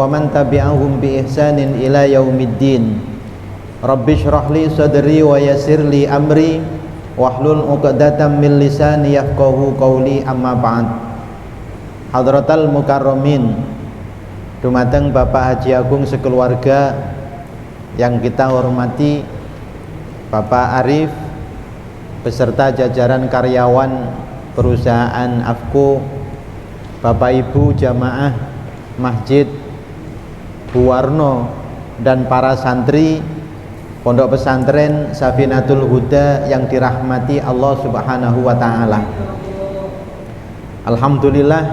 wa man tabi'ahum bi ihsanin ila yaumiddin. Rabbi shrah li sadri wa yassir li amri wahlul 'uqdatam min lisani yafqahu qawli, amma ba'd. Hadratal mukarramin, dumateng Bapak Haji Agung sekeluarga yang kita hormati, Bapak Arif beserta jajaran karyawan perusahaan Afko, Bapak Ibu jamaah Masjid Bu Warno, dan para santri Pondok Pesantren Safinatul Huda yang dirahmati Allah Subhanahu wa taala. Alhamdulillah,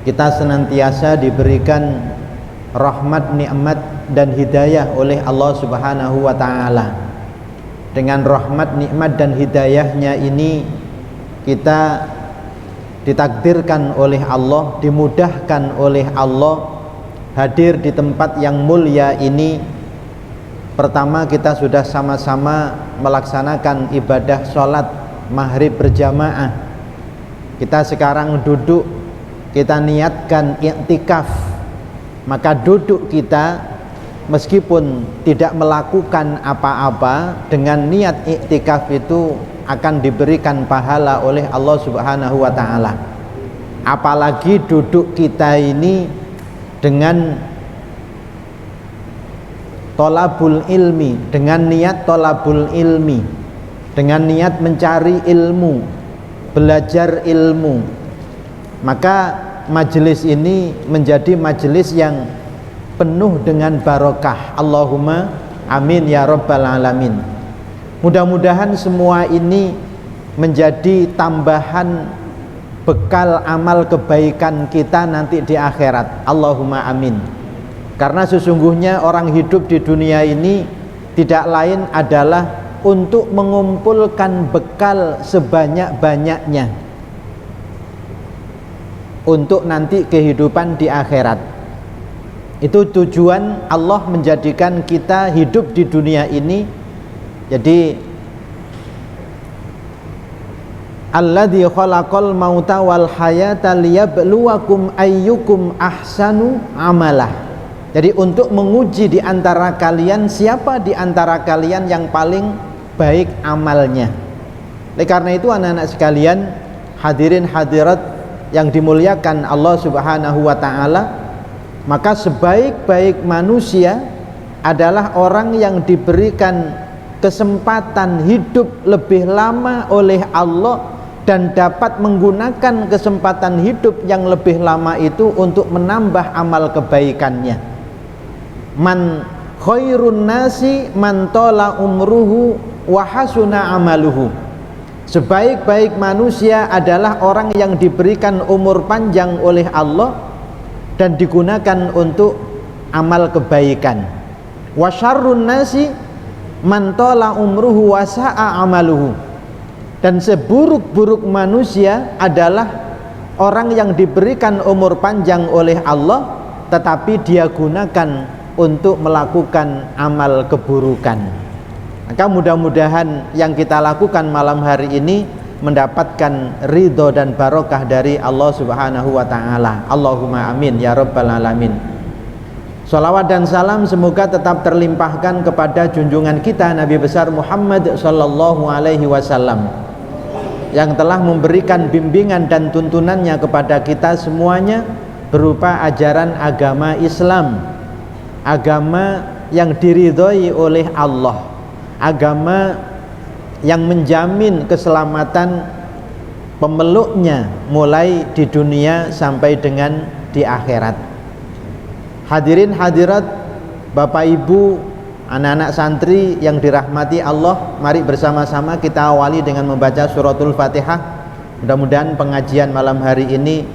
kita senantiasa diberikan rahmat, nikmat dan hidayah oleh Allah Subhanahu wa taala. Dengan rahmat, nikmat dan hidayahnya ini kita ditakdirkan oleh Allah, dimudahkan oleh Allah hadir di tempat yang mulia ini. Pertama, kita sudah sama-sama melaksanakan ibadah sholat maghrib berjamaah. Kita sekarang duduk, kita niatkan i'tikaf. Maka duduk kita meskipun tidak melakukan apa-apa, dengan niat i'tikaf itu akan diberikan pahala oleh Allah Subhanahu wa taala. Apalagi duduk kita ini dengan tolabul ilmi, dengan niat tolabul ilmi, dengan niat mencari ilmu, belajar ilmu, maka majelis ini menjadi majelis yang penuh dengan barokah. Allahumma amin ya rabbal alamin. Mudah-mudahan semua ini menjadi tambahan bekal amal kebaikan kita nanti di akhirat. Allahumma amin. Karena sesungguhnya orang hidup di dunia ini tidak lain adalah untuk mengumpulkan bekal sebanyak-banyaknya untuk nanti kehidupan di akhirat. Itu tujuan Allah menjadikan kita hidup di dunia ini. Jadi alladzi khalaqal mauta wal hayata liyabluwakum ayyukum ahsanu amalah. Jadi untuk menguji di antara kalian siapa di antara kalian yang paling baik amalnya. Oleh karena itu anak-anak sekalian, hadirin hadirat yang dimuliakan Allah Subhanahu wa taala, maka sebaik-baik manusia adalah orang yang diberikan kesempatan hidup lebih lama oleh Allah dan dapat menggunakan kesempatan hidup yang lebih lama itu untuk menambah amal kebaikannya. Man khairun nasi man tola umruhu wa hasuna amaluhu. Sebaik-baik manusia adalah orang yang diberikan umur panjang oleh Allah dan digunakan untuk amal kebaikan. Wa syarrun nasi man tola umruhu wa sa'a amaluhu. Dan seburuk-buruk manusia adalah orang yang diberikan umur panjang oleh Allah tetapi dia gunakan untuk melakukan amal keburukan. Maka mudah-mudahan yang kita lakukan malam hari ini mendapatkan ridho dan barokah dari Allah Subhanahu wa taala. Allahumma amin ya rabbal alamin. Salawat dan salam semoga tetap terlimpahkan kepada junjungan kita Nabi besar Muhammad sallallahu alaihi wasallam yang telah memberikan bimbingan dan tuntunannya kepada kita semuanya berupa ajaran agama Islam, agama yang diridhoi oleh Allah, agama yang menjamin keselamatan pemeluknya mulai di dunia sampai dengan di akhirat. Hadirin hadirat, Bapak Ibu, anak-anak santri yang dirahmati Allah, mari bersama-sama kita awali dengan membaca suratul Fatihah. Mudah-mudahan pengajian malam hari ini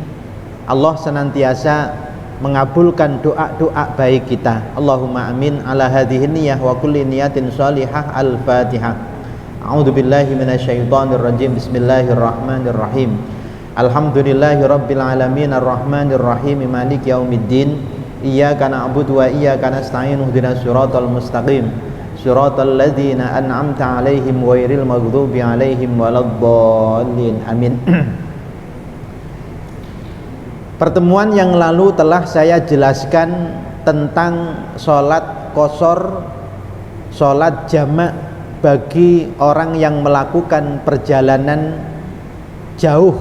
Allah senantiasa mengabulkan doa-doa baik kita. Allahumma amin ala hadhihi niyyah wa kulli niyatin shalihah. Al-Fatihah. A'udzubillahi minasyaitonir rajim. Bismillahirrahmanirrahim. Alhamdulillahi rabbil alamin arrahmanir rahim maliki yaumiddin. Iyyaka na'budu wa iyyaka nasta'in ihdinas siratal mustaqim siratal ladzina an'amta 'alaihim ghairil maghdubi 'alaihim waladdallin. Amin. Pertemuan yang lalu telah saya jelaskan tentang sholat qashar, sholat jamak bagi orang yang melakukan perjalanan jauh,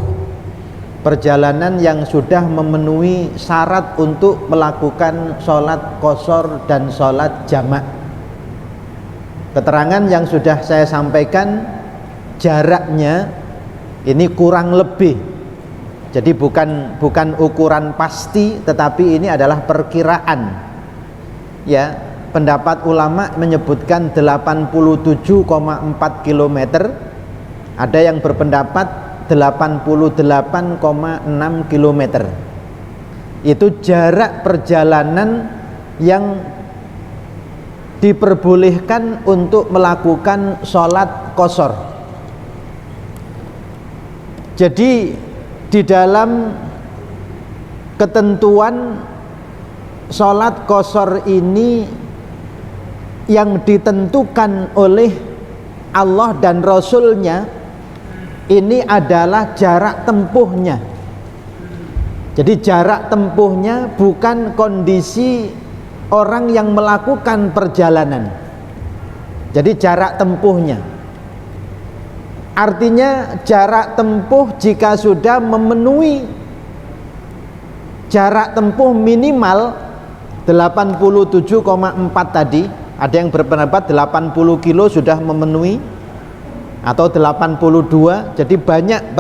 perjalanan yang sudah memenuhi syarat untuk melakukan sholat qashar dan sholat jamak. Keterangan yang sudah saya sampaikan, jaraknya ini kurang lebih, jadi bukan ukuran pasti, tetapi ini adalah perkiraan. Ya, pendapat ulama menyebutkan 87,4 km, ada yang berpendapat 88,6 km. Itu jarak perjalanan yang diperbolehkan untuk melakukan sholat qashar. Jadi di dalam ketentuan sholat qashar ini yang ditentukan oleh Allah dan Rasulnya ini adalah jarak tempuhnya. Jadi jarak tempuhnya bukan kondisi orang yang melakukan perjalanan. Jadi jarak tempuhnya, artinya jarak tempuh jika sudah memenuhi jarak tempuh minimal 87,4 tadi. Ada yang berpendapat 80 kilo sudah memenuhi, atau 82. Jadi banyak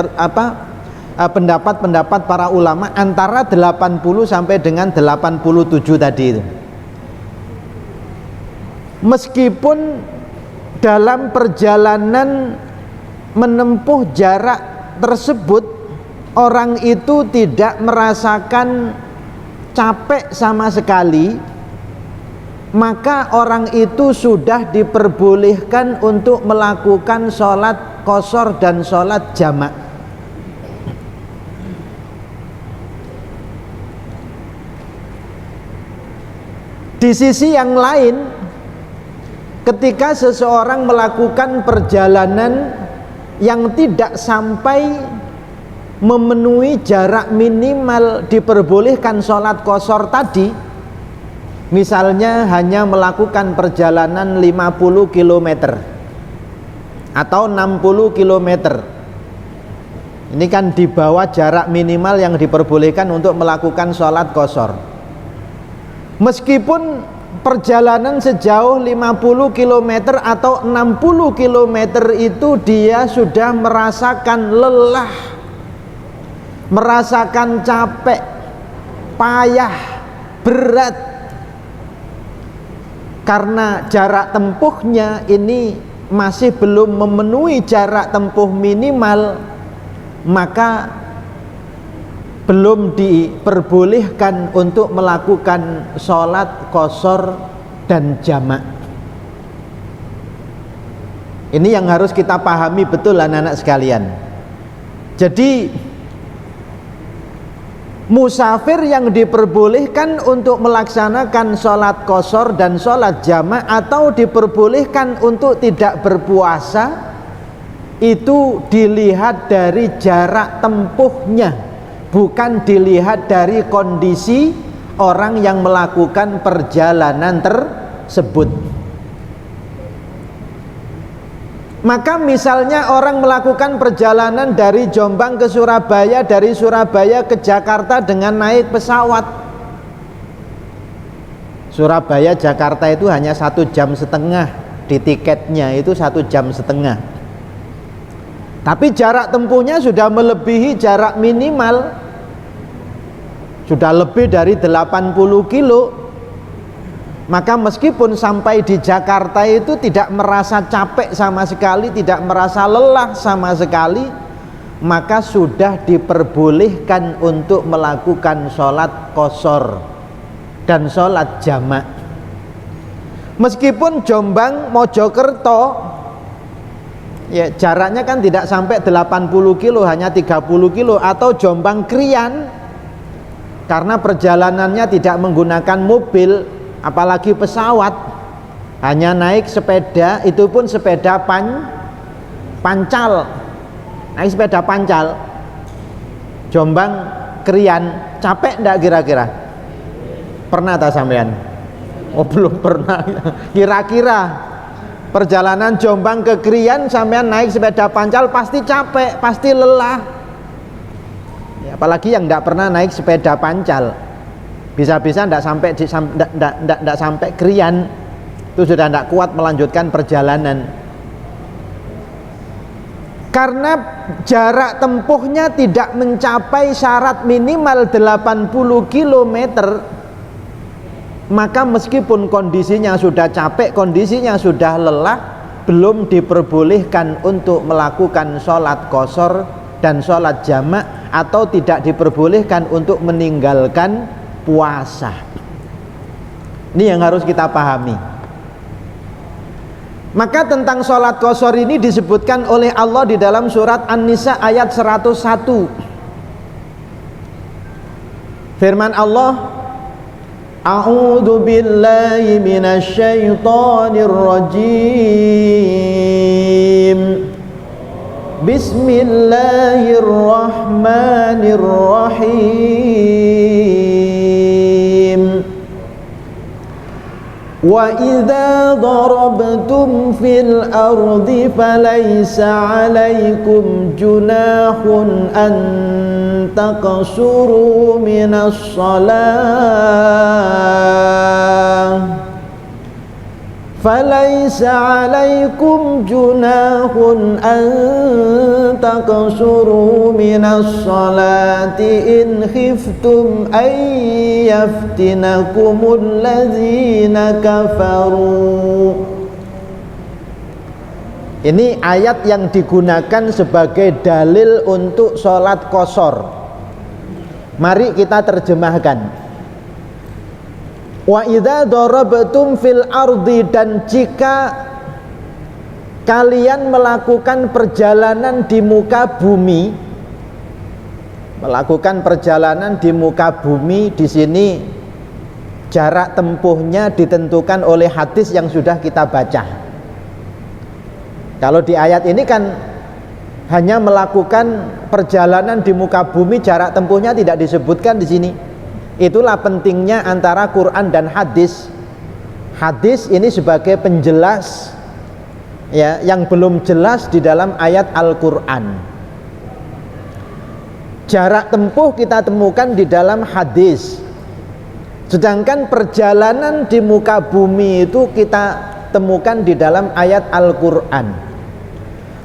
pendapat-pendapat para ulama antara 80 sampai dengan 87 tadi itu. Meskipun dalam perjalanan menempuh jarak tersebut orang itu tidak merasakan capek sama sekali, maka orang itu sudah diperbolehkan untuk melakukan sholat qashar dan sholat jamak. Di sisi yang lain, ketika seseorang melakukan perjalanan yang tidak sampai memenuhi jarak minimal diperbolehkan sholat qashar tadi, misalnya hanya melakukan perjalanan 50 km atau 60 km, ini kan di bawah jarak minimal yang diperbolehkan untuk melakukan sholat qashar. Meskipun perjalanan sejauh 50 km atau 60 km itu dia sudah merasakan lelah, merasakan capek, payah, berat, karena jarak tempuhnya ini masih belum memenuhi jarak tempuh minimal, maka belum diperbolehkan untuk melakukan sholat qashar dan jamak. Ini yang harus kita pahami betul anak-anak sekalian. Jadi musafir yang diperbolehkan untuk melaksanakan sholat qashar dan sholat jamak, atau diperbolehkan untuk tidak berpuasa, itu dilihat dari jarak tempuhnya, bukan dilihat dari kondisi orang yang melakukan perjalanan tersebut. Maka misalnya orang melakukan perjalanan dari Jombang ke Surabaya, dari Surabaya ke Jakarta dengan naik pesawat. Surabaya Jakarta itu hanya 1,5 jam, di tiketnya itu 1,5 jam. Tapi jarak tempuhnya sudah melebihi jarak minimal, sudah lebih dari 80 kilo. Maka meskipun sampai di Jakarta itu tidak merasa capek sama sekali, tidak merasa lelah sama sekali, maka sudah diperbolehkan untuk melakukan sholat qashar dan sholat jamak. Meskipun Jombang Mojokerto, ya jaraknya kan tidak sampai 80 kilo, hanya 30 kilo, atau Jombang Krian, karena perjalanannya tidak menggunakan mobil apalagi pesawat, hanya naik sepeda, itu pun sepeda pancal, naik sepeda pancal. Jombang Krian capek enggak kira-kira? Pernah tak sampean? Oh belum pernah. Kira-kira perjalanan Jombang ke Krian sampean naik sepeda pancal pasti capek, pasti lelah ya, apalagi yang enggak pernah naik sepeda pancal, bisa-bisa enggak sampai Krian, itu sudah enggak kuat melanjutkan perjalanan. Karena jarak tempuhnya tidak mencapai syarat minimal 80 km, maka meskipun kondisinya sudah capek, kondisinya sudah lelah, belum diperbolehkan untuk melakukan sholat qashar dan sholat jamak, atau tidak diperbolehkan untuk meninggalkan puasa. Ini yang harus kita pahami. Maka tentang sholat qashar ini disebutkan oleh Allah di dalam surat An-Nisa ayat 101. Firman Allah, A'udzu billahi minasy syaithanir rajim. Bismillahirrahmanirrahim. Wa idza darabtum fil ardi falaysa 'alaikum junahun an taqsuru minas shalah falaysa 'alaikum junahun an taqsuru minas salati in khiftum ay yaftinakumul ladzina kafaru. Ini ayat yang digunakan sebagai dalil untuk sholat qashar. Mari kita terjemahkan. Wa idza darabtum fil ardi, dan jika kalian melakukan perjalanan di muka bumi, melakukan perjalanan di muka bumi, di sini jarak tempuhnya ditentukan oleh hadis yang sudah kita baca. Kalau di ayat ini kan hanya melakukan perjalanan di muka bumi, jarak tempuhnya tidak disebutkan di sini. Itulah pentingnya antara Quran dan hadis. Hadis ini sebagai penjelas ya, yang belum jelas di dalam ayat Al-Quran. Jarak tempuh kita temukan di dalam hadis, sedangkan perjalanan di muka bumi itu kita temukan di dalam ayat Al-Quran.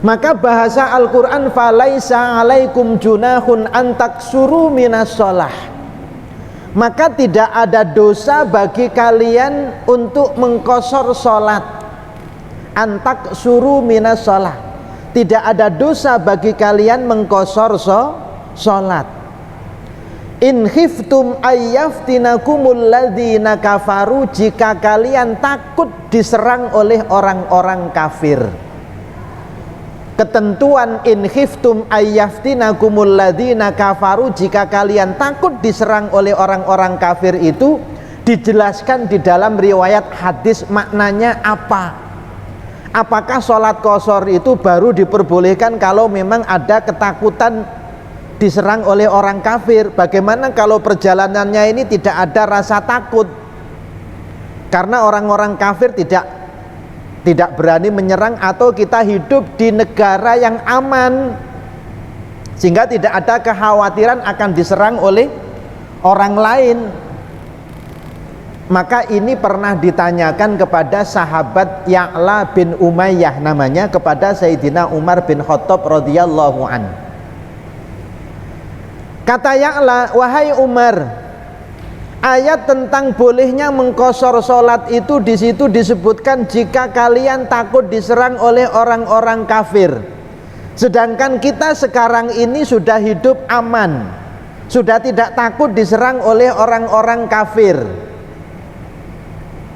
Maka bahasa Al-Quran, falaisa alaikum junahun antaksuru minas sholah, maka tidak ada dosa bagi kalian untuk mengqashar sholat. Antak suruh minas sholat, tidak ada dosa bagi kalian mengqashar sholat. In khiftum ayyaftinakumul ladzina kafaru, jika kalian takut diserang oleh orang-orang kafir. Ketentuan in khiftum ayyaftinakumul ladzina kafaru, jika kalian takut diserang oleh orang-orang kafir, itu dijelaskan di dalam riwayat hadis maknanya apa. Apakah sholat qashar itu baru diperbolehkan kalau memang ada ketakutan diserang oleh orang kafir? Bagaimana kalau perjalanannya ini tidak ada rasa takut? Karena orang-orang kafir tidak berani menyerang, atau kita hidup di negara yang aman sehingga tidak ada kekhawatiran akan diserang oleh orang lain. Maka ini pernah ditanyakan kepada sahabat Ya'la bin Umayyah namanya, kepada Sayyidina Umar bin Khattab radhiyallahu an. Kata Ya'la, wahai Umar, ayat tentang bolehnya mengqashar sholat itu di situ disebutkan jika kalian takut diserang oleh orang-orang kafir. Sedangkan kita sekarang ini sudah hidup aman, sudah tidak takut diserang oleh orang-orang kafir.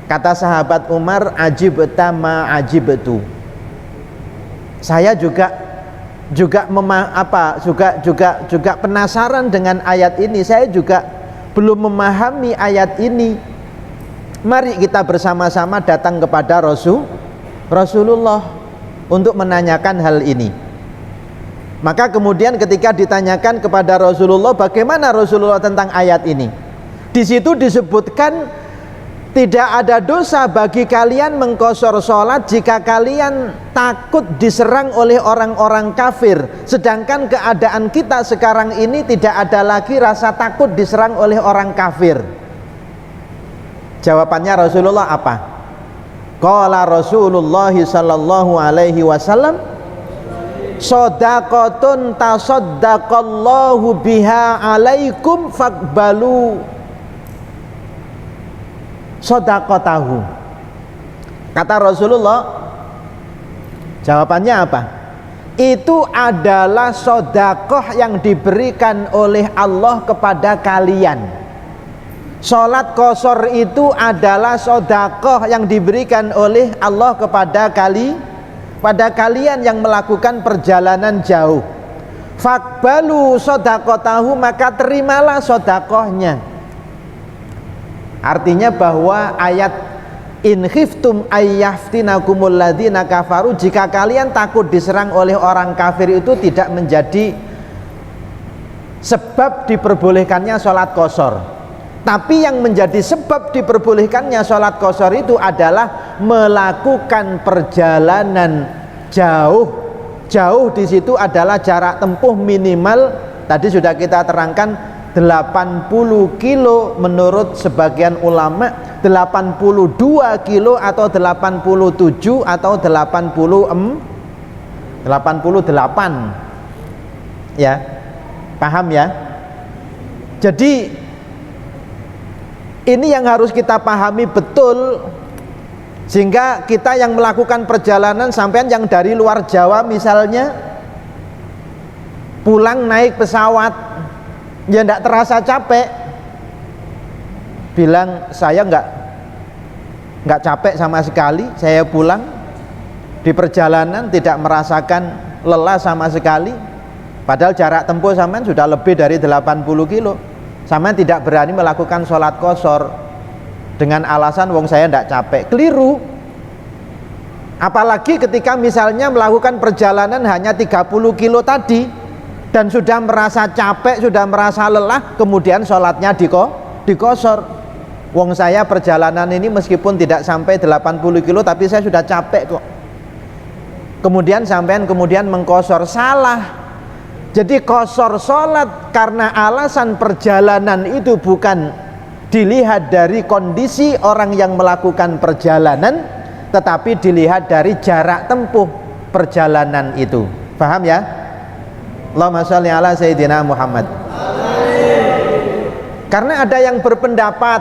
Kata sahabat Umar, ajibta ma ajibtu. Saya juga penasaran dengan ayat ini. Saya juga belum memahami ayat ini. Mari kita bersama-sama datang kepada Rasulullah untuk menanyakan hal ini. Maka kemudian ketika ditanyakan kepada Rasulullah bagaimana Rasulullah tentang ayat ini, di situ disebutkan tidak ada dosa bagi kalian mengqashar sholat jika kalian takut diserang oleh orang-orang kafir. Sedangkan keadaan kita sekarang ini tidak ada lagi rasa takut diserang oleh orang kafir. Jawabannya Rasulullah apa? Qala Rasulullah sallallahu alaihi wasallam, shadaqatun tasaddaqallahu biha alaikum faqbalu shadaqatahu. Kata Rasulullah, jawabannya apa? Itu adalah sedekah yang diberikan oleh Allah kepada kalian. Salat qashar itu adalah sedekah yang diberikan oleh Allah kepada kalian yang melakukan perjalanan jauh. Faqbalu shadaqatahu, maka terimalah sedekahnya. Artinya bahwa ayat in khiftum ayyaftinakumul ladzina kafaru, jika kalian takut diserang oleh orang kafir, itu tidak menjadi sebab diperbolehkannya sholat qashar. Tapi yang menjadi sebab diperbolehkannya sholat qashar itu adalah melakukan perjalanan jauh. Jauh di situ adalah jarak tempuh minimal, tadi sudah kita terangkan, 80 kilo menurut sebagian ulama, 82 kilo atau 87 atau 88, ya, paham ya? Jadi ini yang harus kita pahami betul, sehingga kita yang melakukan perjalanan, sampean yang dari luar Jawa misalnya pulang naik pesawat, ya enggak terasa capek, bilang saya enggak capek sama sekali, saya pulang di perjalanan tidak merasakan lelah sama sekali, padahal jarak tempuh sampean sudah lebih dari 80 kilo. Sampean tidak berani melakukan sholat qashar dengan alasan wong saya enggak capek. Keliru. Apalagi ketika misalnya melakukan perjalanan hanya 30 kilo tadi dan sudah merasa capek, sudah merasa lelah, kemudian sholatnya diqashar. Wong saya perjalanan ini meskipun tidak sampai 80 kilo tapi saya sudah capek kok. Kemudian sampean mengqashar, salah. Jadi qashar sholat karena alasan perjalanan itu bukan dilihat dari kondisi orang yang melakukan perjalanan, tetapi dilihat dari jarak tempuh perjalanan itu. Paham ya? Allahumma sholli ala Sayyidina Muhammad. Karena ada yang berpendapat,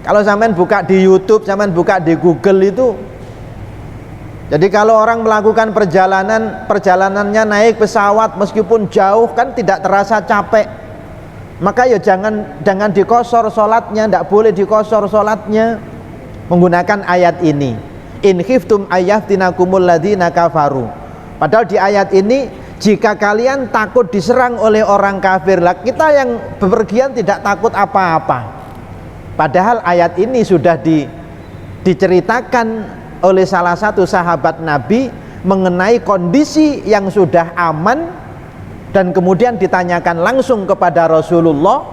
kalau sampean buka di YouTube, sampean buka di Google itu, jadi kalau orang melakukan perjalanannya naik pesawat meskipun jauh kan tidak terasa capek, maka ya jangan diqashar sholatnya, tidak boleh diqashar sholatnya menggunakan ayat ini, in khiftum ayyaftinakumul ladzina kafaru. Padahal di ayat ini, jika kalian takut diserang oleh orang kafir, lah kita yang bepergian tidak takut apa-apa. Padahal ayat ini sudah diceritakan oleh salah satu sahabat Nabi mengenai kondisi yang sudah aman, dan kemudian ditanyakan langsung kepada Rasulullah.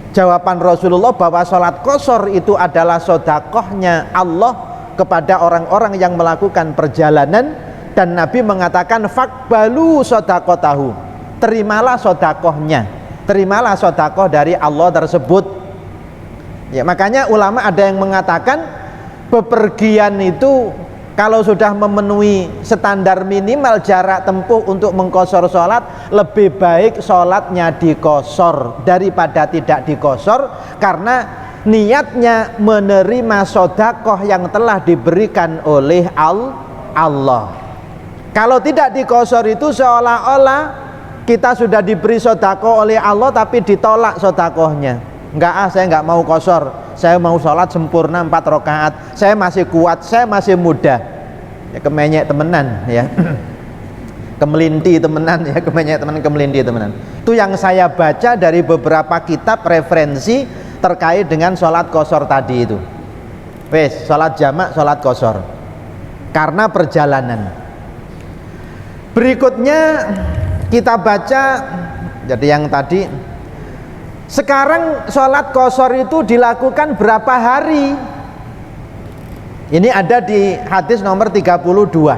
Jawaban Rasulullah bahwa sholat qashar itu adalah sedekahnya Allah kepada orang-orang yang melakukan perjalanan, dan Nabi mengatakan faqbalu shadaqatahu, terimalah sedekahnya, terimalah sedekah dari Allah tersebut. Ya, makanya ulama ada yang mengatakan bepergian itu kalau sudah memenuhi standar minimal jarak tempuh untuk mengqashar sholat, lebih baik sholatnya diqashar daripada tidak diqashar, karena niatnya menerima sedekah yang telah diberikan oleh Allah. Kalau tidak diqashar itu seolah-olah kita sudah diberi sedekah oleh Allah tapi ditolak sedekahnya. Enggak, saya enggak mau qashar, saya mau sholat sempurna 4 rakaat, saya masih kuat, saya masih muda. Ya kemenyek temenan ya. Kemelinti temenan ya, kemelinti temenan. Itu yang saya baca dari beberapa kitab referensi terkait dengan sholat qashar tadi itu. Wes, sholat jamak, sholat qashar karena perjalanan. Berikutnya kita baca, jadi yang tadi, sekarang sholat qashar itu dilakukan berapa hari? Ini ada di hadis nomor 32.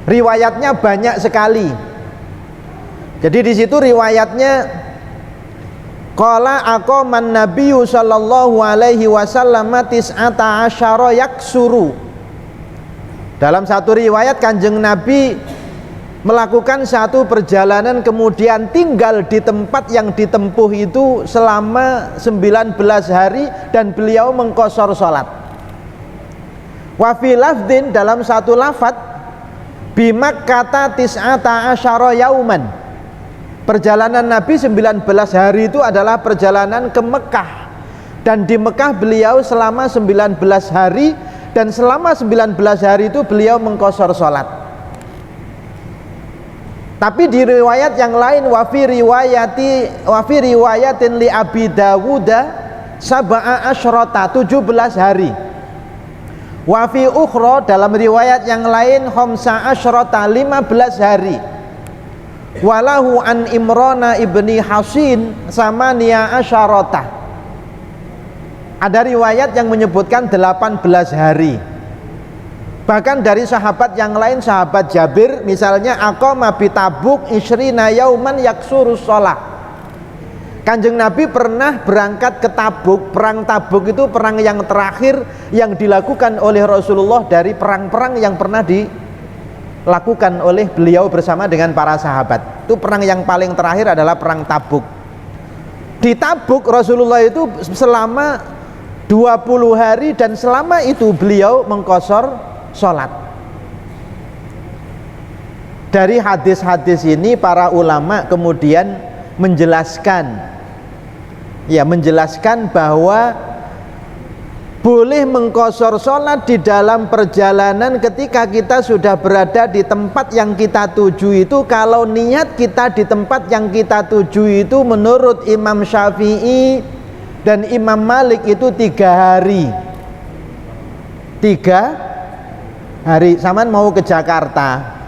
Riwayatnya banyak sekali. Jadi di situ riwayatnya qala aqaman nabiyyu sallallahu alaihi wasallam tis'ata asyara yaksuru. Dalam satu riwayat Kanjeng Nabi melakukan satu perjalanan kemudian tinggal di tempat yang ditempuh itu selama 19 hari dan beliau mengqashar salat. Wa fi lafdin, dalam satu lafaz, bimakkata tis'ata asyara yauman. Perjalanan Nabi 19 hari itu adalah perjalanan ke Mekah, dan di Mekah beliau selama 19 hari, dan selama 19 hari itu beliau mengqashar salat. Tapi di riwayat yang lain, wa fi riwayatin li Abi Dawud sab'a asyrata, 17 hari. Wa fi ukhra, dalam riwayat yang lain, khamsa asyrata, 15 hari. Walahu an Imrana ibni Hasin samania asyarata. Ada riwayat yang menyebutkan 18 hari. Bahkan dari sahabat yang lain, sahabat Jabir misalnya, aqama bi Tabuk isrina yauman yaksurus shalah. Kanjeng Nabi pernah berangkat ke Tabuk. Perang Tabuk itu perang yang terakhir yang dilakukan oleh Rasulullah dari perang-perang yang pernah dilakukan oleh beliau bersama dengan para sahabat. Itu perang yang paling terakhir adalah perang Tabuk. Di Tabuk Rasulullah itu selama 20 hari, dan selama itu beliau mengqashar sholat. Dari hadis-hadis ini para ulama kemudian menjelaskan bahwa boleh mengqashar sholat di dalam perjalanan ketika kita sudah berada di tempat yang kita tuju itu, kalau niat kita di tempat yang kita tuju itu menurut Imam Syafi'i dan Imam Malik itu 3 hari. 3 hari. Saman mau ke Jakarta,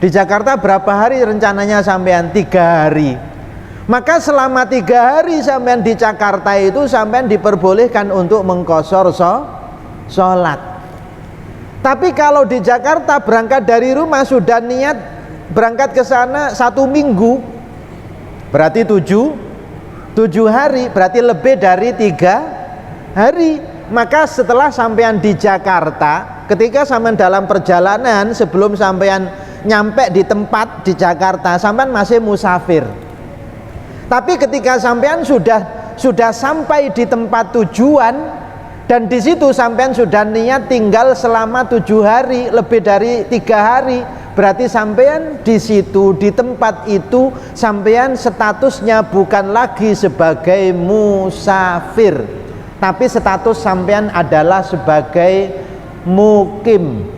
di Jakarta berapa hari rencananya sampean? 3 hari. Maka selama 3 hari sampean di Jakarta itu sampean diperbolehkan untuk mengqashar sholat. Tapi kalau di Jakarta berangkat dari rumah sudah niat berangkat ke sana 1 minggu, berarti 7 hari, berarti lebih dari 3 hari. Maka setelah sampean di Jakarta, ketika sampean dalam perjalanan, sebelum sampean nyampe di tempat di Jakarta, sampean masih musafir. Tapi ketika sampean sudah sampai di tempat tujuan, dan di situ sampean sudah niat tinggal selama 7 hari, lebih dari 3 hari, berarti sampean di situ, di tempat itu, sampean statusnya bukan lagi sebagai musafir, tapi status sampean adalah sebagai mukim.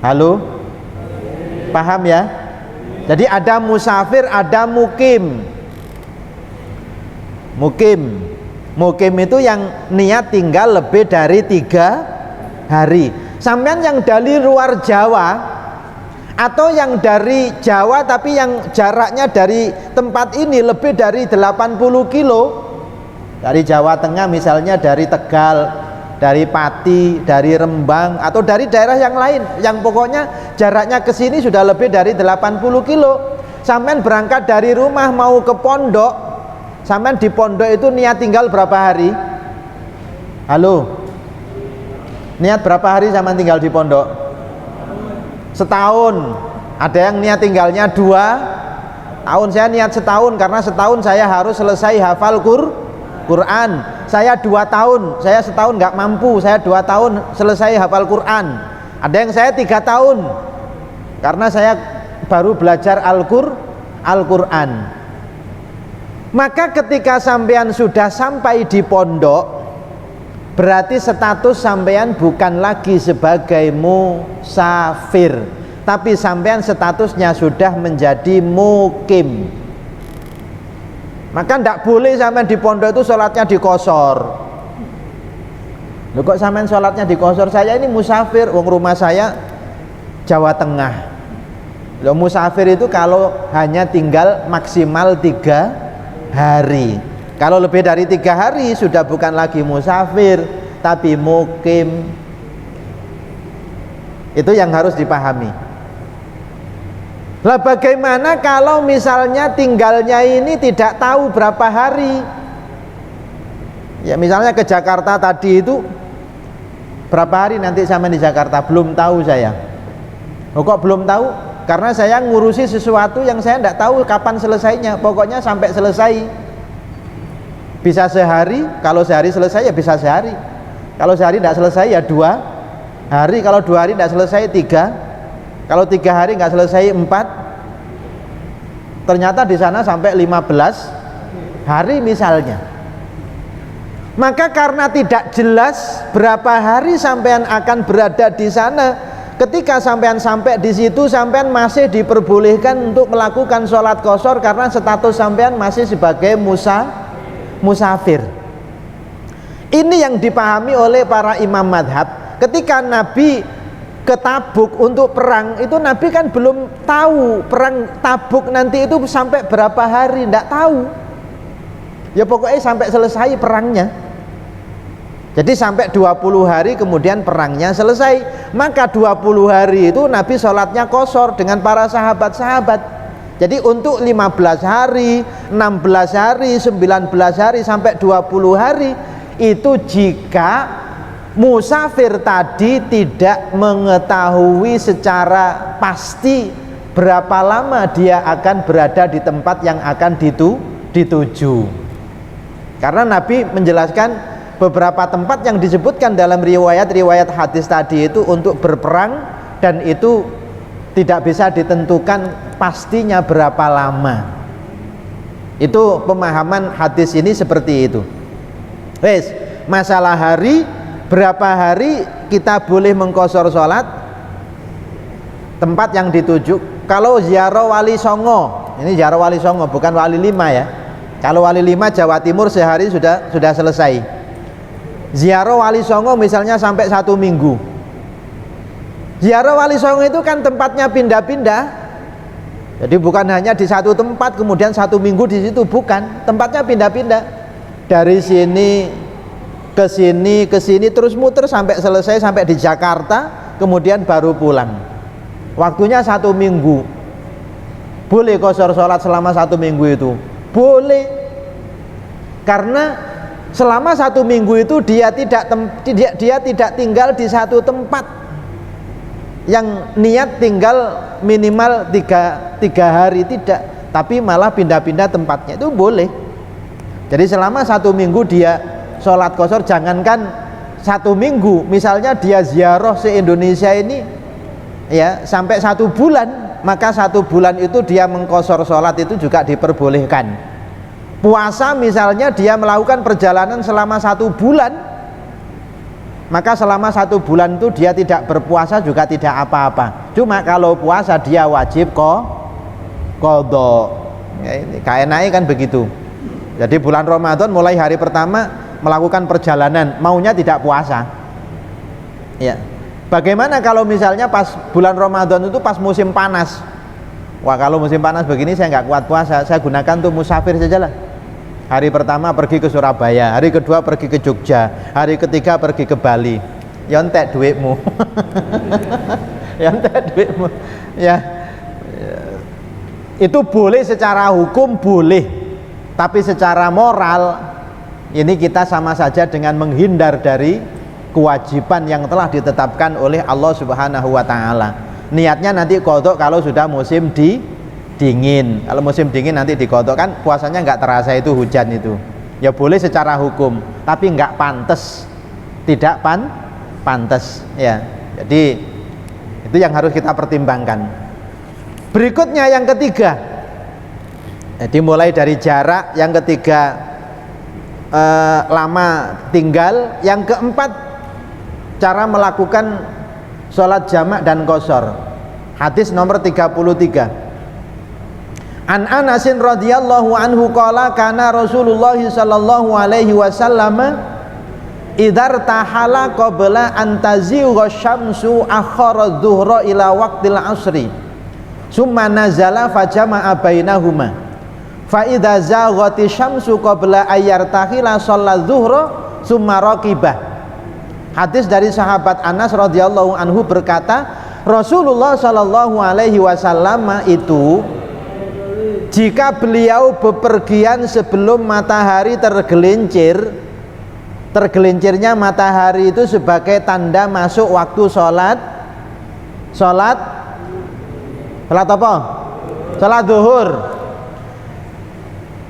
Halo? Paham ya? Jadi ada musafir, ada mukim. Mukim itu yang niat tinggal lebih dari 3 hari. Sampean yang dari luar Jawa atau yang dari Jawa tapi yang jaraknya dari tempat ini lebih dari 80 kilo, dari Jawa Tengah misalnya, dari Tegal, dari Pati, dari Rembang, atau dari daerah yang lain, yang pokoknya jaraknya ke sini sudah lebih dari 80 kilo. Sampean berangkat dari rumah mau ke pondok, sampean di pondok itu niat tinggal berapa hari? Halo? Niat berapa hari sampean tinggal di pondok? Setahun. Ada yang niat tinggalnya 2 tahun. Saya niat setahun karena setahun saya harus selesai hafal Quran. Saya 2 tahun, saya setahun nggak mampu, saya 2 tahun selesai hafal Quran. Ada yang saya 3 tahun karena saya baru belajar Al-Quran. Maka ketika sampean sudah sampai di pondok, berarti status sampean bukan lagi sebagai musafir, tapi sampean statusnya sudah menjadi mukim. Maka tidak boleh sampean di pondok itu sholatnya diqashar. Loh, kok sampean sholatnya diqashar? Saya ini musafir, wong rumah saya Jawa Tengah. Loh, musafir itu kalau hanya tinggal maksimal 3 hari. Kalau lebih dari 3 hari sudah bukan lagi musafir, tapi mukim. Itu yang harus dipahami. Lah bagaimana kalau misalnya tinggalnya ini tidak tahu berapa hari? Ya misalnya ke Jakarta tadi itu berapa hari nanti sampai di Jakarta? Belum tahu saya. Oh, kok belum tahu? Karena saya ngurusi sesuatu yang saya tidak tahu kapan selesainya. Pokoknya sampai selesai. Bisa sehari, kalau sehari selesai ya bisa sehari. Kalau sehari tidak selesai ya 2 hari. Kalau 2 hari tidak selesai 3. Kalau 3 hari nggak selesai 4. Ternyata di sana sampai 15 hari misalnya. Maka karena tidak jelas berapa hari sampean akan berada di sana, ketika sampean sampai di situ, sampean masih diperbolehkan untuk melakukan sholat qashar karena status sampean masih sebagai musafir. Ini yang dipahami oleh para imam madhab. Ketika Nabi ke Tabuk untuk perang, itu Nabi kan belum tahu perang Tabuk nanti itu sampai berapa hari, tidak tahu. Ya pokoknya sampai selesai perangnya. Jadi sampai 20 hari kemudian perangnya selesai. Maka 20 hari itu Nabi sholatnya qashar dengan para sahabat-sahabat. Jadi untuk 15 hari, 16 hari, 19 hari sampai 20 hari itu jika musafir tadi tidak mengetahui secara pasti berapa lama dia akan berada di tempat yang akan dituju. Karena Nabi menjelaskan beberapa tempat yang disebutkan dalam riwayat hadis tadi itu untuk berperang, dan itu tidak bisa ditentukan pastinya berapa lama. Itu pemahaman hadis ini seperti itu. Wes, masalah hari, berapa hari kita boleh mengqashar sholat, tempat yang dituju. Kalau ziarah Wali Songo, ini ziarah Wali Songo bukan Wali Lima ya. Kalau Wali Lima Jawa Timur sehari sudah selesai. Ziarah Wali Songo misalnya sampai 1 minggu. Ziarah Wali Songo itu kan tempatnya pindah-pindah. Jadi bukan hanya di satu tempat kemudian 1 minggu di situ, bukan. Tempatnya pindah-pindah. Dari sini ke sini terus muter sampai selesai, sampai di Jakarta, kemudian baru pulang. Waktunya 1 minggu. Boleh qashar sholat selama 1 minggu itu? Boleh. Karena selama 1 minggu itu dia tidak tinggal di satu tempat yang niat tinggal minimal 3 hari, tidak, tapi malah pindah-pindah tempatnya, itu boleh. Jadi selama 1 minggu dia sholat qashar, jangankan 1 minggu, misalnya dia ziarah se-Indonesia ini ya sampai 1 bulan, maka 1 bulan itu dia mengqashar sholat itu juga diperbolehkan. Puasa misalnya dia melakukan perjalanan selama 1 bulan, maka selama 1 bulan itu dia tidak berpuasa juga tidak apa-apa. Cuma kalau puasa dia wajib qadha. Ya, ini KNAI kan begitu. Jadi bulan Ramadan mulai hari pertama melakukan perjalanan, maunya tidak puasa. Ya. Bagaimana kalau misalnya pas bulan Ramadan itu pas musim panas? Wah, kalau musim panas begini saya nggak kuat puasa, saya gunakan tuh musafir saja lah. Hari pertama pergi ke Surabaya, hari kedua pergi ke Jogja, hari ketiga pergi ke Bali. Ya entek duitmu. Ya entek duitmu. Ya. Itu boleh secara hukum, boleh. Tapi secara moral ini kita sama saja dengan menghindar dari kewajiban yang telah ditetapkan oleh Allah Subhanahu wa taala. Niatnya nanti qadha kalau sudah musim dingin. Kalau musim dingin nanti diqadha, kan puasanya nggak terasa itu hujan itu. Ya boleh secara hukum, tapi nggak pantas. Tidak pantas ya. Jadi itu yang harus kita pertimbangkan. Berikutnya yang ketiga. Jadi mulai dari jarak, yang ketiga lama tinggal, yang keempat cara melakukan sholat jamak dan qashar. Hadis nomor 33. An Anasin radhiyallahu anhu qala kana Rasulullah sallallahu alaihi wasallam idhar tahala qabla an tazigha syamsu akhara dhuhra ila waqtil asri summa nazala fajama'a bainahuma fa idza zaghati syamsu qabla ayyartahila shalla dzuhra summa raqibah. Hadis dari sahabat Anas radhiyallahu anhu berkata, Rasulullah sallallahu alaihi wasallam itu jika beliau bepergian sebelum matahari tergelincirnya matahari itu sebagai tanda masuk waktu sholat apa? Sholat zuhur.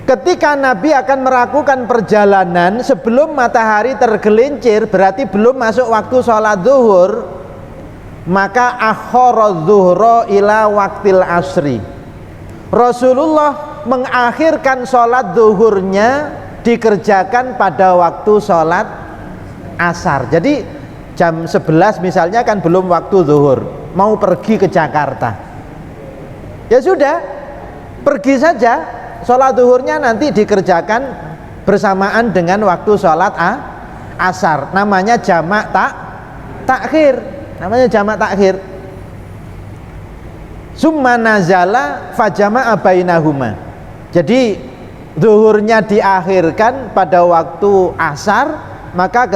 Ketika Nabi akan melakukan perjalanan sebelum matahari tergelincir, berarti belum masuk waktu sholat zuhur, maka akhara zuhra ila waktil asri. Rasulullah mengakhirkan sholat zuhurnya dikerjakan pada waktu sholat asar. Jadi jam 11 misalnya kan belum waktu zuhur, mau pergi ke Jakarta, ya sudah, pergi saja, sholat zuhurnya nanti dikerjakan bersamaan dengan waktu sholat asar. Namanya jamak takhir, namanya jamak takhir. Summa nazala fajama'a bainahuma. Jadi zuhurnya diakhirkan pada waktu asar, maka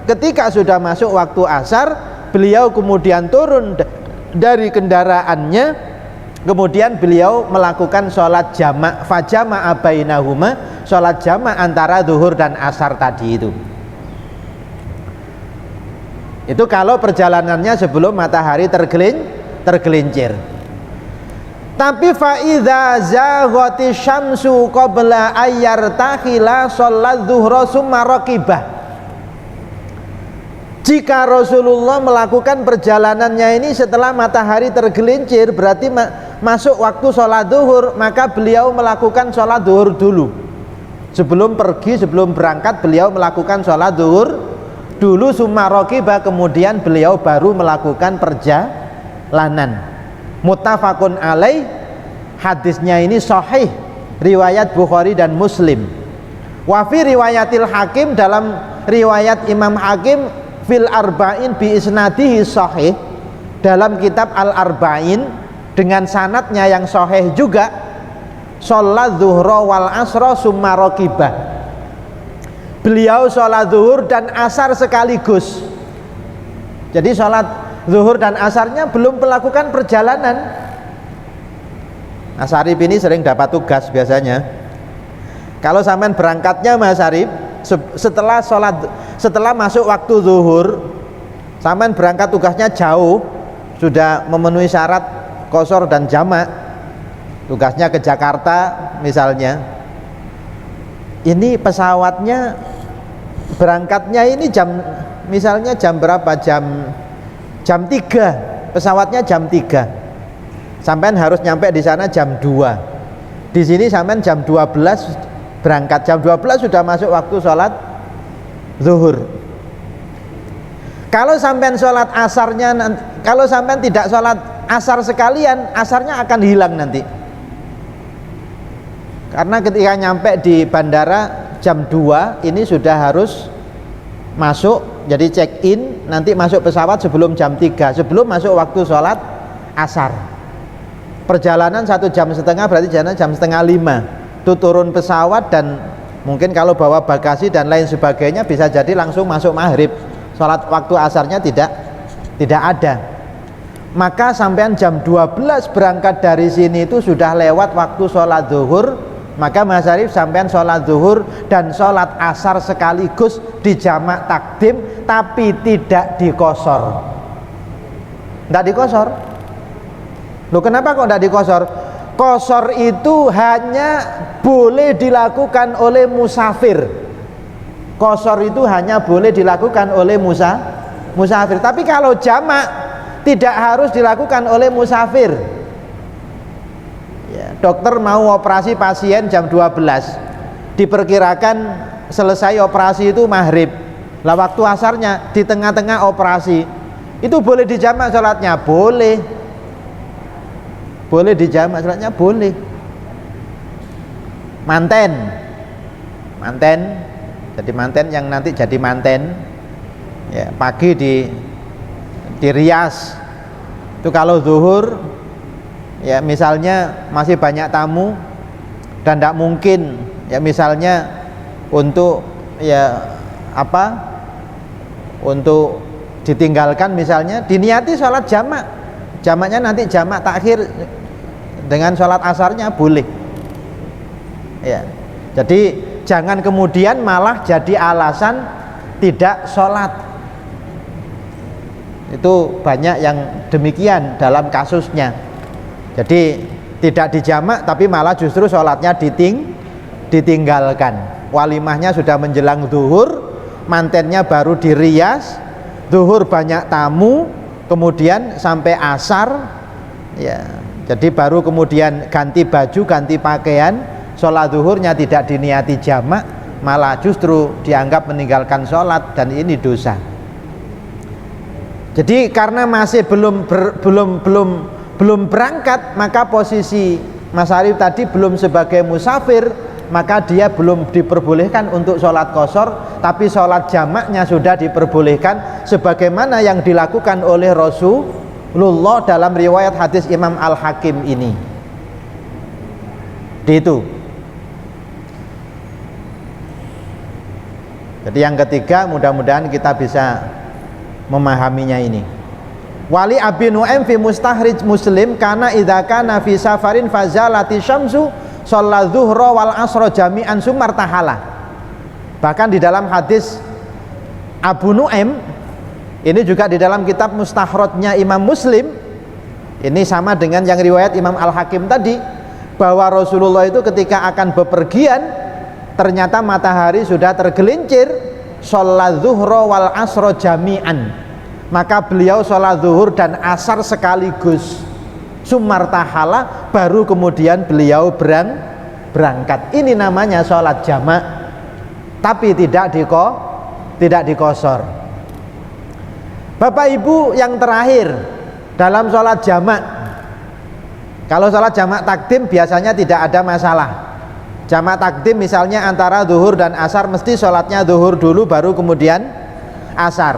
ketika sudah masuk waktu asar, beliau kemudian turun dari kendaraannya, kemudian beliau melakukan sholat jamak, fajama'a bainahuma, sholat jamak antara zuhur dan asar tadi itu. Itu kalau perjalanannya sebelum matahari tergelincir. Tapi fa'idha zaghati syamsu qabla ayyartakhila sholat zuhra summa raqibah. Jika Rasulullah melakukan perjalanannya ini setelah matahari tergelincir, berarti masuk waktu sholat zuhur, maka beliau melakukan sholat zuhur dulu. Sebelum pergi, sebelum berangkat, beliau melakukan sholat zuhur dulu, summa raqibah, kemudian beliau baru melakukan perjalanan. Muttafaqun alaih, hadisnya ini sahih, riwayat Bukhari dan Muslim. Wa fi riwayatil Hakim, dalam riwayat Imam Hakim, fil arba'in bi isnadihi sahih, dalam kitab Al Arba'in dengan sanadnya yang sahih juga, sholat zuhra wal asra summa raqibah. Beliau sholat zuhur dan asar sekaligus. Jadi sholat zuhur dan asarnya belum melakukan perjalanan. Mas Arif ini sering dapat tugas biasanya. Kalau sampean berangkatnya Mas Arif setelah masuk waktu zuhur, sampean berangkat tugasnya jauh, sudah memenuhi syarat qashar dan jamak, tugasnya ke Jakarta misalnya. Ini pesawatnya berangkatnya ini misalnya jam berapa? Jam 3, pesawatnya jam 3. Sampean harus nyampe di sana jam 2. Di sini sampean jam 12 berangkat, jam 12 sudah masuk waktu sholat zuhur. Kalau sampean sholat asarnya, kalau sampean tidak sholat asar sekalian, asarnya akan hilang nanti. Karena ketika nyampe di bandara jam 2 ini sudah harus masuk, jadi check in, nanti masuk pesawat sebelum jam 3, sebelum masuk waktu sholat asar. Perjalanan 1,5 jam, berarti jam 4:30 itu turun pesawat, dan mungkin kalau bawa bagasi dan lain sebagainya bisa jadi langsung masuk maghrib, sholat waktu asarnya tidak ada. Maka sampean jam 12 berangkat dari sini itu sudah lewat waktu sholat zuhur, maka Mas Arif sampean sholat zuhur dan sholat asar sekaligus di jamak takdim, tapi tidak dikosor. Tidak dikosor. Loh, kenapa kok tidak dikosor? Kosor itu hanya boleh dilakukan oleh musafir. Kosor itu hanya boleh dilakukan oleh musafir. Tapi kalau jamak tidak harus dilakukan oleh musafir. Ya, dokter mau operasi pasien jam 12, diperkirakan selesai operasi itu maghrib. Lah waktu asarnya di tengah-tengah operasi, itu boleh dijamak sholatnya? Boleh. Boleh dijamak sholatnya? Boleh. Manten, jadi manten yang nanti jadi manten, ya, pagi di Rias itu kalau zuhur ya misalnya masih banyak tamu dan tidak mungkin ya misalnya untuk ya apa untuk ditinggalkan, misalnya diniati sholat jamak, jamaknya nanti jamak takhir dengan sholat asarnya boleh ya. Jadi jangan kemudian malah jadi alasan tidak sholat. Itu banyak yang demikian dalam kasusnya. Jadi tidak dijamak tapi malah justru sholatnya ditinggalkan. Walimahnya sudah menjelang zuhur, mantennya baru dirias, zuhur banyak tamu, kemudian sampai asar ya. Jadi baru kemudian ganti baju, ganti pakaian, sholat zuhurnya tidak diniati jamak, malah justru dianggap meninggalkan sholat, dan ini dosa. Jadi karena masih belum berangkat, maka posisi Mas Arif tadi belum sebagai musafir, maka dia belum diperbolehkan untuk sholat qashar, tapi sholat jamaknya sudah diperbolehkan sebagaimana yang dilakukan oleh Rasulullah dalam riwayat hadis Imam Al-Hakim ini. Itu. Jadi yang ketiga, mudah-mudahan kita bisa memahaminya ini. Wali Abi Nu'aim fi Mustahrij Muslim kana idza kana fi safarin fazalati syamsu shalla dzuhra wal asra jami'an sumartahala. Bahkan di dalam hadis Abu Nu'aim ini juga di dalam kitab Mustakhrajnya Imam Muslim, ini sama dengan yang riwayat Imam Al-Hakim tadi, bahwa Rasulullah itu ketika akan bepergian ternyata matahari sudah tergelincir, sholat zuhra wal asra jami'an, maka beliau sholat zuhur dan asar sekaligus, sumartahala, baru kemudian beliau berangkat. Ini namanya sholat jamak, tapi tidak dikosor. Bapak Ibu, yang terakhir dalam sholat jamak, kalau sholat jamak takdim biasanya tidak ada masalah. Jamak takdim misalnya antara zuhur dan asar, mesti sholatnya zuhur dulu baru kemudian asar.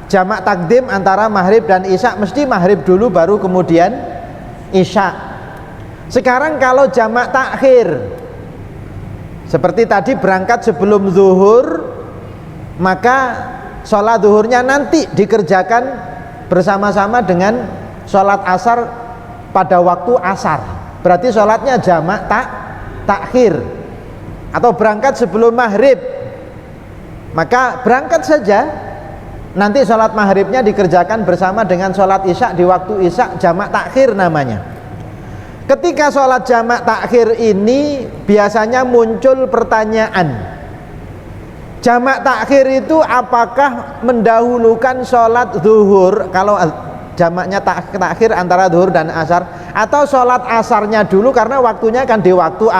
Jamak takdim antara maghrib dan isya, mesti maghrib dulu baru kemudian isya. Sekarang kalau jamak takhir, seperti tadi berangkat sebelum zuhur, maka sholat zuhurnya nanti dikerjakan bersama-sama dengan sholat asar pada waktu asar. Berarti sholatnya jamak takhir. Atau berangkat sebelum maghrib, maka berangkat saja, nanti sholat maghribnya dikerjakan bersama dengan sholat isya di waktu isya, jamak takhir namanya. Ketika sholat jamak takhir ini biasanya muncul pertanyaan, jamak takhir itu apakah mendahulukan sholat zuhur, kalau jamaknya takhir antara zuhur dan asar, atau sholat asarnya dulu karena waktunya kan di waktu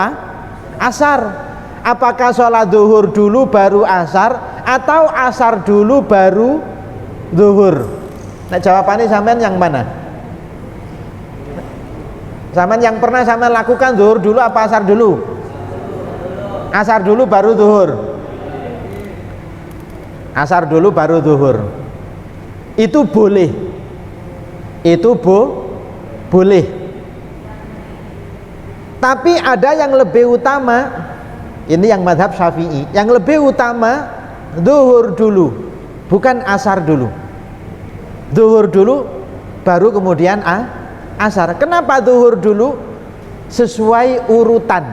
asar. Apakah sholat zuhur dulu baru asar, atau asar dulu baru zuhur? Nah, jawabannya sampean yang mana? Sampean yang pernah sampean lakukan zuhur dulu apa asar dulu? Asar dulu baru zuhur. Asar dulu baru zuhur. Itu boleh. Itu boleh. Tapi ada yang lebih utama. Ini yang mazhab Syafi'i, yang lebih utama zuhur dulu, bukan asar dulu. Zuhur dulu baru kemudian asar. Kenapa zuhur dulu? Sesuai urutan.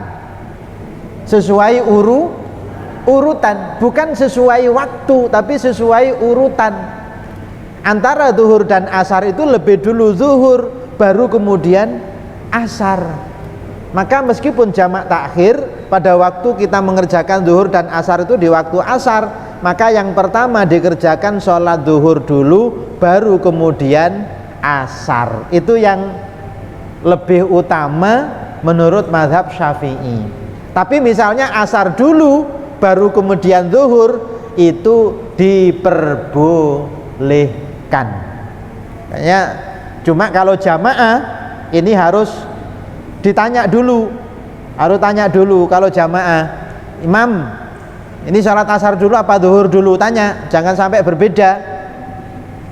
Sesuai urutan, bukan sesuai waktu, tapi sesuai urutan. Antara zuhur dan asar itu lebih dulu zuhur, baru kemudian asar. Maka meskipun jamak takhir, pada waktu kita mengerjakan zuhur dan asar itu di waktu asar, maka yang pertama dikerjakan sholat zuhur dulu, baru kemudian asar. Itu yang lebih utama menurut mazhab Syafi'i. Tapi misalnya asar dulu baru kemudian zuhur, itu diperbolehkan. Kayaknya cuma kalau jamaah ini harus ditanya dulu, harus tanya dulu. Kalau jamaah, imam ini sholat asar dulu apa zuhur dulu, tanya, jangan sampai berbeda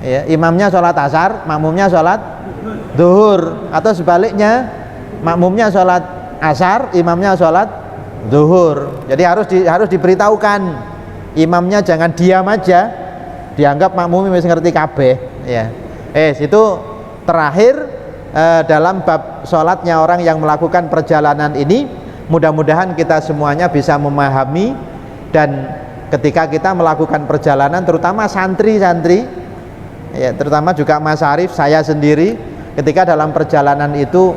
ya, imamnya sholat asar, makmumnya sholat zuhur, atau sebaliknya makmumnya sholat asar, imamnya sholat zuhur. Jadi harus diberitahukan, imamnya jangan diam aja, dianggap makmum wis ngerti kabeh ya. Itu terakhir dalam bab sholatnya orang yang melakukan perjalanan ini. Mudah-mudahan kita semuanya bisa memahami, dan ketika kita melakukan perjalanan, terutama santri-santri ya, terutama juga Mas Arif, saya sendiri, ketika dalam perjalanan itu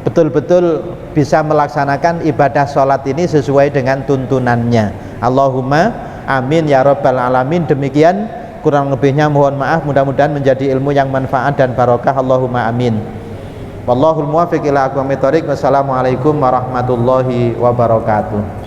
betul-betul bisa melaksanakan ibadah sholat ini sesuai dengan tuntunannya. Allahumma amin ya rabbal alamin. Demikian kurang lebihnya mohon maaf, mudah-mudahan menjadi ilmu yang manfaat dan barokah. Allahumma amin. Wallahul muwaffiq ila aqwamit thoriq. Wassalamualaikum warahmatullahi wabarakatuh.